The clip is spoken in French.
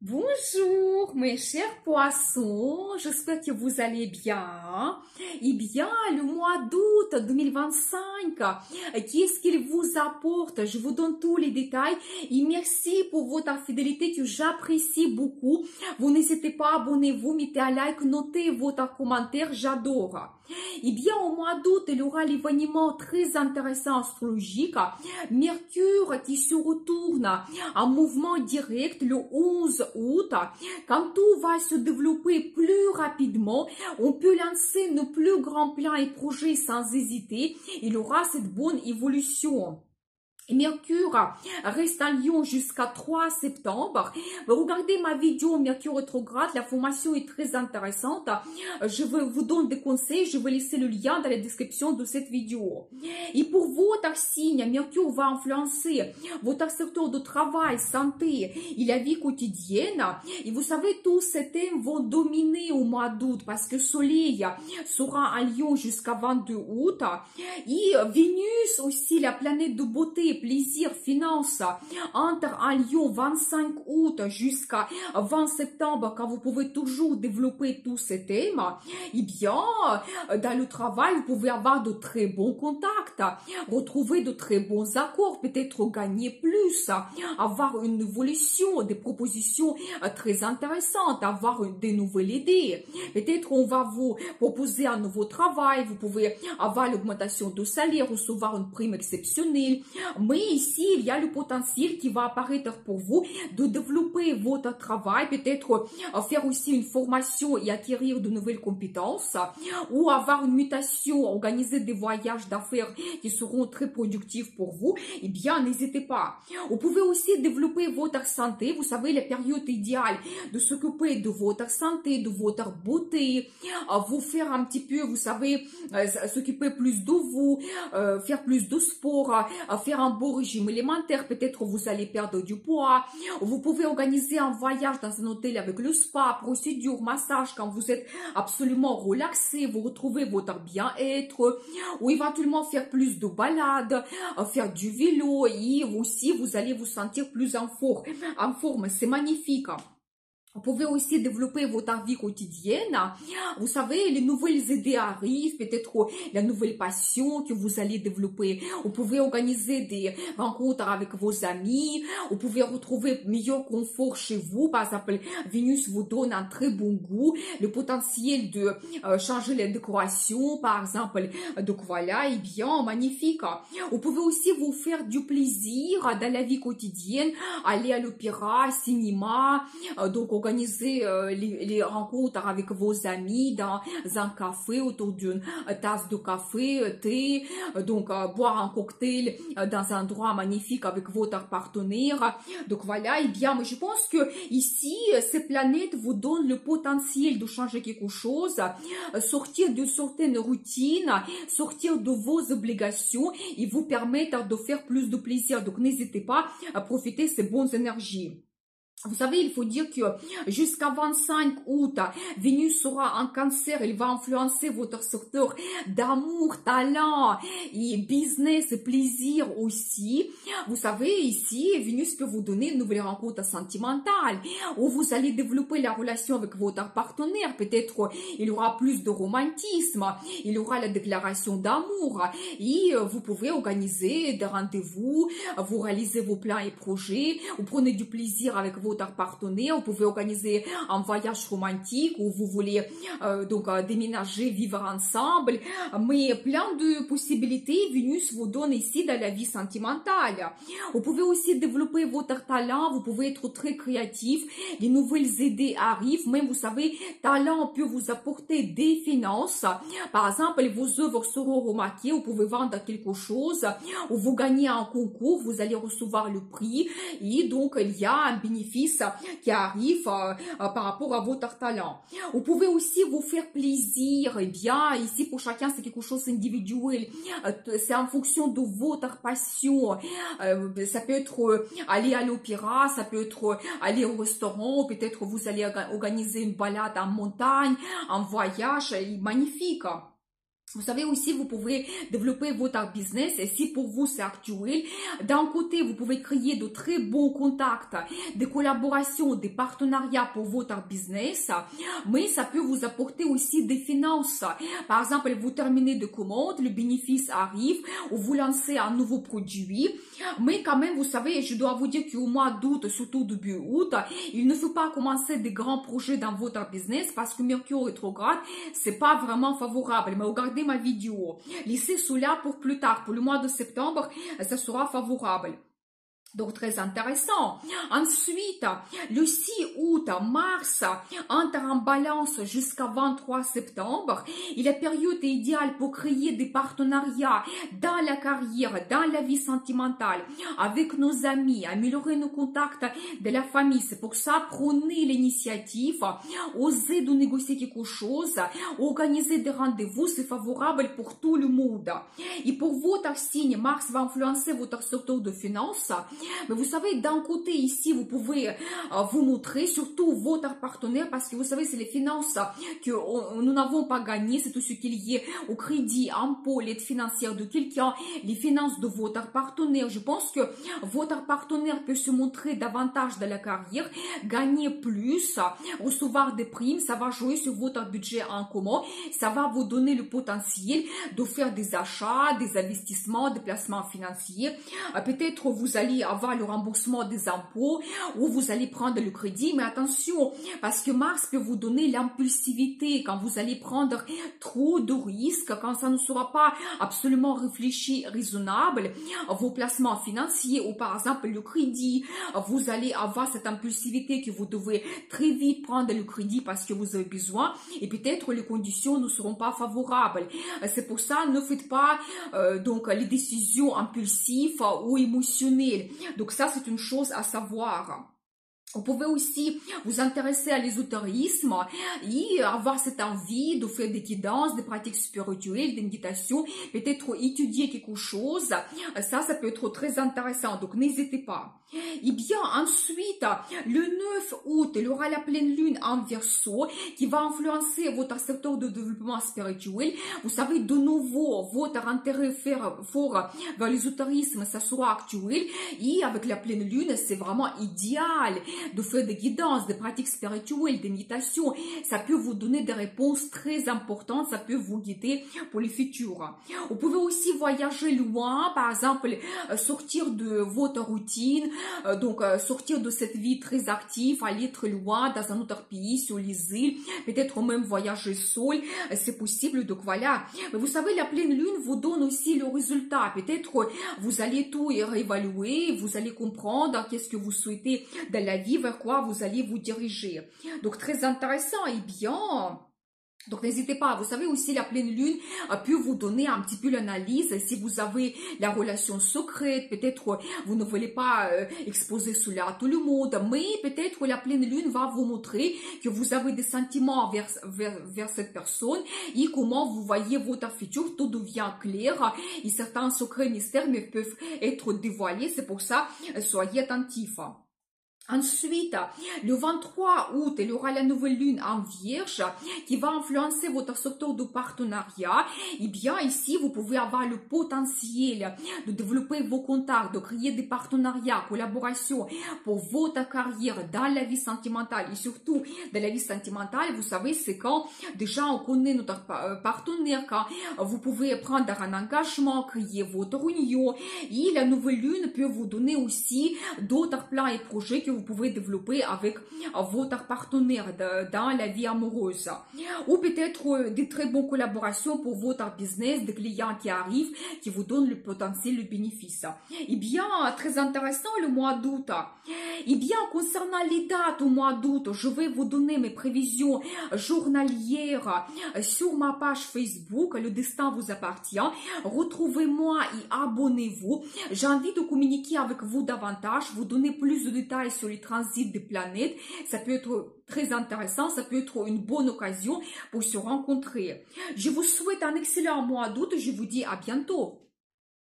Bonjour mes chers poissons, j'espère que vous allez bien. Eh bien, le mois d'août 2025, qu'est-ce qu'il vous apporte? Je vous donne tous les détails et merci pour votre fidélité que j'apprécie beaucoup. Vous n'hésitez pas, abonnez-vous, mettez un like, notez votre commentaire, j'adore. Eh bien, au mois d'août, il y aura l'événement très intéressant astrologique, Mercure qui se retourne en mouvement direct le 11 août. Quand tout va se développer plus rapidement, on peut lancer nos plus grands plans et projets sans hésiter. Il y aura cette bonne évolution. Mercure reste en Lion jusqu'à 3 septembre. Regardez ma vidéo Mercure rétrograde, la formation est très intéressante. Je vous donne des conseils, je vais laisser le lien dans la description de cette vidéo. Et pour votre signe, Mercure va influencer votre secteur de travail, santé et la vie quotidienne. Et vous savez, tous ces thèmes vont dominer au mois d'août parce que Soleil sera en Lion jusqu'à 22 août. Et Vénus aussi, la planète de beauté, plaisir, finance, entre en Lion 25 août jusqu'à 20 septembre, quand vous pouvez toujours développer tous ces thèmes. Eh bien, dans le travail, vous pouvez avoir de très bons contacts, retrouver de très bons accords, peut-être gagner plus, avoir une évolution, des propositions très intéressantes, avoir des nouvelles idées. Peut-être on va vous proposer un nouveau travail, vous pouvez avoir l'augmentation de salaire, recevoir une prime exceptionnelle. Mais ici, il y a le potentiel qui va apparaître pour vous de développer votre travail, peut-être faire aussi une formation et acquérir de nouvelles compétences, ou avoir une mutation, organiser des voyages d'affaires qui seront très productifs pour vous. Eh bien, n'hésitez pas. Vous pouvez aussi développer votre santé. Vous savez, la période idéale de s'occuper de votre santé, de votre beauté, vous faire un petit peu, vous savez, s'occuper plus de vous, faire plus de sport, faire un beau régime alimentaire, peut-être vous allez perdre du poids. Vous pouvez organiser un voyage dans un hôtel avec le spa, procédure, massage, quand vous êtes absolument relaxé, vous retrouvez votre bien-être, ou éventuellement faire plus de balades, faire du vélo, et aussi vous allez vous sentir plus en forme, c'est magnifique. Vous pouvez aussi développer votre vie quotidienne. Vous savez, les nouvelles idées arrivent, peut-être la nouvelle passion que vous allez développer. Vous pouvez organiser des rencontres avec vos amis. Vous pouvez retrouver meilleur confort chez vous. Par exemple, Vénus vous donne un très bon goût, le potentiel de changer les décorations, par exemple. Donc voilà, et bien, magnifique. Vous pouvez aussi vous faire du plaisir dans la vie quotidienne, aller à l'opéra, cinéma, donc organiser les rencontres avec vos amis dans un café, autour d'une tasse de café, thé, donc boire un cocktail dans un endroit magnifique avec votre partenaire. Donc voilà, et bien, mais je pense que ici, ces planètes vous donnent le potentiel de changer quelque chose, sortir de certaines routines, sortir de vos obligations et vous permettre de faire plus de plaisir. Donc n'hésitez pas à profiter de ces bonnes énergies. Vous savez, il faut dire que jusqu'à 25 août, Vénus sera en Cancer, elle va influencer votre secteur d'amour, talent et business, plaisir aussi. Vous savez, ici, Vénus peut vous donner une nouvelle rencontre sentimentale où vous allez développer la relation avec votre partenaire. Peut-être il y aura plus de romantisme, il y aura la déclaration d'amour et vous pouvez organiser des rendez-vous, vous réalisez vos plans et projets, vous prenez du plaisir avec votre partenaire, vous pouvez organiser un voyage romantique où vous voulez déménager, vivre ensemble, mais plein de possibilités Vénus vous donne ici dans la vie sentimentale. Vous pouvez aussi développer votre talent, vous pouvez être très créatif, les nouvelles idées arrivent, même vous savez, talent peut vous apporter des finances, par exemple vos œuvres seront remarquées, vous pouvez vendre quelque chose, ou vous gagnez un concours, vous allez recevoir le prix, et donc il y a un bénéfice qui arrive par rapport à votre talent. Vous pouvez aussi vous faire plaisir. Eh bien, ici, pour chacun, c'est quelque chose d'individuel. C'est en fonction de votre passion. Ça peut être aller à l'opéra, ça peut être aller au restaurant, peut-être vous allez organiser une balade en montagne, un voyage magnifique. Vous savez aussi, vous pouvez développer votre business et si pour vous c'est actuel, d'un côté, vous pouvez créer de très bons contacts, des collaborations, des partenariats pour votre business, mais ça peut vous apporter aussi des finances. Par exemple, vous terminez de commande, le bénéfice arrive, ou vous lancez un nouveau produit, mais quand même, vous savez, je dois vous dire qu'au mois d'août, surtout début août, il ne faut pas commencer des grands projets dans votre business parce que Mercure rétrograde, c'est pas vraiment favorable. Mais regardez ma vidéo. Laissez cela pour plus tard, pour le mois de septembre, ça sera favorable. Donc, très intéressant. Ensuite, le 6 août, Mars entre en balance jusqu'à 23 septembre. Et la période est idéale pour créer des partenariats dans la carrière, dans la vie sentimentale, avec nos amis, améliorer nos contacts de la famille. C'est pour ça, prenez l'initiative, osez de négocier quelque chose, organisez des rendez-vous, c'est favorable pour tout le monde. Et pour votre signe, Mars va influencer votre secteur de finances. Mais vous savez, d'un côté ici, vous pouvez vous montrer, surtout votre partenaire, parce que vous savez, c'est les finances que nous n'avons pas gagnées, c'est tout ce qui est lié au crédit, impôt, l'aide financière de quelqu'un, les finances de votre partenaire. Je pense que votre partenaire peut se montrer davantage dans la carrière, gagner plus, recevoir des primes, ça va jouer sur votre budget en commun, ça va vous donner le potentiel de faire des achats, des investissements, des placements financiers. Peut-être vous allez avoir le remboursement des impôts ou vous allez prendre le crédit, mais attention, parce que Mars peut vous donner l'impulsivité quand vous allez prendre trop de risques, quand ça ne sera pas absolument réfléchi, raisonnable, vos placements financiers ou par exemple le crédit, vous allez avoir cette impulsivité que vous devez très vite prendre le crédit parce que vous avez besoin et peut-être les conditions ne seront pas favorables. C'est pour ça, ne faites pas donc les décisions impulsives ou émotionnelles. Donc ça, c'est une chose à savoir. Vous pouvez aussi vous intéresser à l'ésotérisme et avoir cette envie de faire des guidances, des pratiques spirituelles, des méditations, peut-être étudier quelque chose. Ça peut être très intéressant, donc n'hésitez pas. Et bien, ensuite, le 9 août, il y aura la pleine lune en Verseau qui va influencer votre secteur de développement spirituel. Vous savez, de nouveau, votre intérêt fort vers l'ésotérisme, ça sera actuel. Et avec la pleine lune, c'est vraiment idéal de faire des guidances, des pratiques spirituelles, des méditations. Ça peut vous donner des réponses très importantes, ça peut vous guider pour le futur. Vous pouvez aussi voyager loin, par exemple, sortir de votre routine, donc sortir de cette vie très active, aller très loin dans un autre pays, sur les îles, peut-être même voyager seul, c'est possible, donc voilà. Mais vous savez, la pleine lune vous donne aussi le résultat. Peut-être vous allez tout réévaluer, vous allez comprendre qu'est-ce que vous souhaitez dans la vie, vers quoi vous allez vous diriger. Donc, très intéressant et bien. Donc, n'hésitez pas. Vous savez aussi, la pleine lune peut vous donner un petit peu l'analyse. Si vous avez la relation secrète, peut-être vous ne voulez pas exposer cela à tout le monde, mais peut-être la pleine lune va vous montrer que vous avez des sentiments vers cette personne et comment vous voyez votre futur. Tout devient clair et certains secrets mystères peuvent être dévoilés. C'est pour ça, soyez attentifs. Ensuite, le 23 août, il y aura la nouvelle lune en Vierge qui va influencer votre secteur de partenariat. Et bien ici, vous pouvez avoir le potentiel de développer vos contacts, de créer des partenariats, collaborations pour votre carrière dans la vie sentimentale et surtout dans la vie sentimentale. Vous savez, c'est quand déjà on connaît notre partenaire, quand vous pouvez prendre un engagement, créer votre union. Et la nouvelle lune peut vous donner aussi d'autres plans et projets que vous pouvez développer avec votre partenaire dans la vie amoureuse. Ou peut-être des très bonnes collaborations pour votre business, des clients qui arrivent, qui vous donnent le potentiel, le bénéfice. Eh bien, très intéressant le mois d'août. Eh bien, concernant les dates au mois d'août, je vais vous donner mes prévisions journalières sur ma page Facebook. Le destin vous appartient. Retrouvez-moi et abonnez-vous. J'ai envie de communiquer avec vous davantage, vous donner plus de détails sur les transits des planètes. Ça peut être très intéressant, ça peut être une bonne occasion pour se rencontrer. Je vous souhaite un excellent mois d'août. Je vous dis à bientôt.